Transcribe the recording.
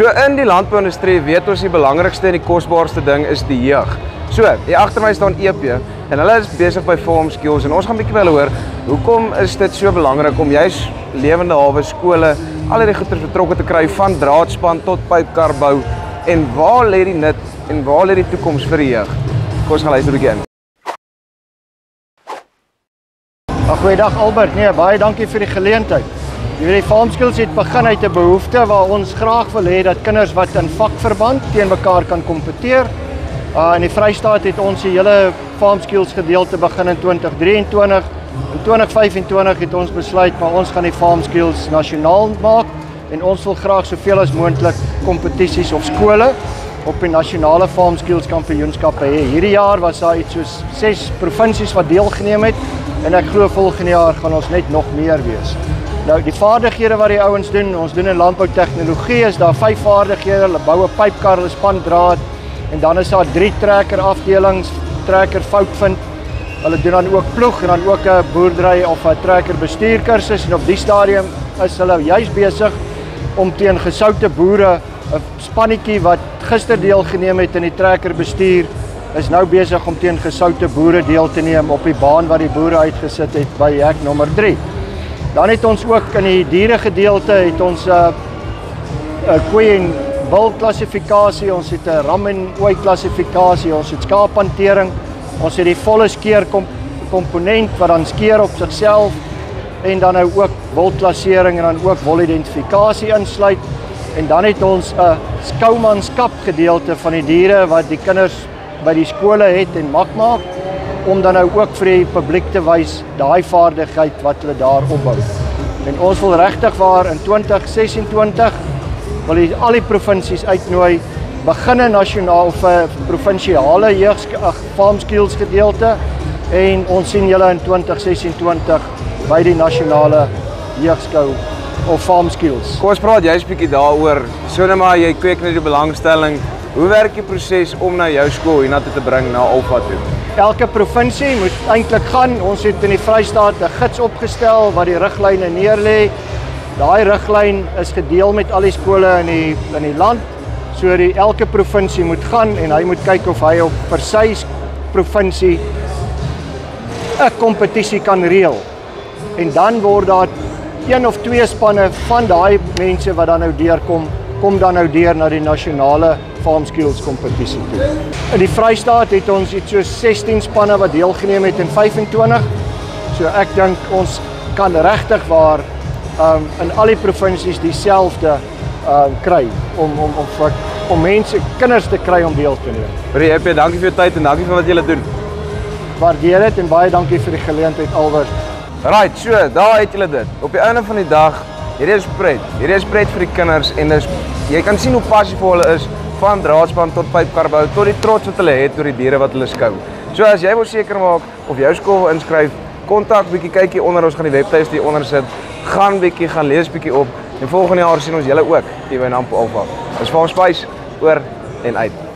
So in die landbouindustrie weet ons die belangrikste en die kosbaarste ding is die jeug. So, hier agter my staan EP en hulle is besig by Farm Skills en ons gaan 'n bietjie by hulle hoor, hoekom is dit so belangrik om juis lewende hawe skole, al hierdie goeders betrokke te kry van draadspan tot pypkarbou en waar lê die nut en waar lê die toekoms vir die jeug? Kom ons gaan luister 'n bietjie in. Goeiedag Albert, baie dankie vir die geleentheid. Jy weet, die Farm Skills het begin uit 'n behoefte waar ons graag wil hê dat kinders wat in vakverband teen mekaar kan kompeteer. In die Vrystaat het ons die hele Farm Skills gedeelte begin in 2023. In 2025 het ons besluit, maar ons gaan die Farm Skills nasionaal maak en ons wil graag soveel as moontlik kompetisies of skole op die nasionale Farm Skills kampioenskappe hê. Hierdie jaar was daar iets soos 6 provinsies wat deelgeneem het en ek glo volgende jaar gaan ons net nog meer wees. Nou die vaardighede wat die ouens doen, ons doen in landboutegnologie, is daar 5 vaardighede, hulle bou 'n pypkar, hulle span draad en dan is daar 3 trekker afdelings, trekker foutvind. Hulle doen dan ook ploeg en dan ook 'n boerdery of 'n trekker bestuurkursus en op die stadium is hulle juis besig om teen gesoute boere, 'n spannetjie wat gister deelgeneem het in die trekker bestuur, is nou besig om teen gesoute boere deel te neem op die baan wat die boere uitgesit het by hek nommer 3. Dan het ons ook in die diere gedeelte het ons 'n koei en bul klassifikasie, ons het 'n ram en ooi klassifikasie, ons het skaaphantering, ons het die volle skeer komponent wat dan skeer op sigself en dan nou ook wolklassering en dan ook wolidentifikasie insluit. En dan het ons 'n skoumanskap gedeelte van die diere wat die kinders by die skole het en mag maak om dan nou ook vir die publiek te wys daai vaardigheid wat hulle daar opbou. En ons wil regtig waar in 2026 wil al die provinsies uitnooi, beginne nasionaal of provinsiale Farm Skills gedeelte en ons sien julle in 2026 by die nasionale jeugskou of Farm Skills. Kom ons praat juist 'n bietjie daaroor. So net maar jy kweek net die belangstelling. Hoe werk die proses om na jou skool hiernatoe te bring na Alpha toe? Elke provinsie moet eintlik gaan. Ons het in die Vrystaat 'n gids opgestel wat die riglyne neerlê. Daai riglyn is gedeel met al die skole in die land. So elke provinsie moet gaan en hy moet kyk of hy op vir sy provinsie 'n kompetisie kan reël. En dan word daar 1 of 2 spanne van daai mense wat dan nou deurkom, kom dan nou deur na die nasionale Farm Skills kompetisie toe. In die Vrystaat het ons iets so 16 spanne wat deelgeneem het in 25. So ek dink ons kan regtig waar in al die provinsies dieselfde kry om mense, kinders te kry om deel te neem. EP, dankie vir jou tyd en dankie vir wat julle doen. Waardeer dit en baie dankie vir die geleentheid Albert. Right, so daar het julle dit. Op die einde van die dag, hierdie is pret. Hierdie is pret vir die kinders en jy kan sien hoe passievol hulle is van draadspan tot pypkarbou tot die trots wat hulle het oor die diere wat hulle skou. So as jy wil seker maak of jou skool wil inskryf, kontak bietjie, kyk hier onder, ons gaan die webtuiste hier onder sit. Gaan bietjie, gaan lees bietjie op en volgende jaar sien ons julle ook hier by Nampo Alpha. Dis vir ons spys oor en uit.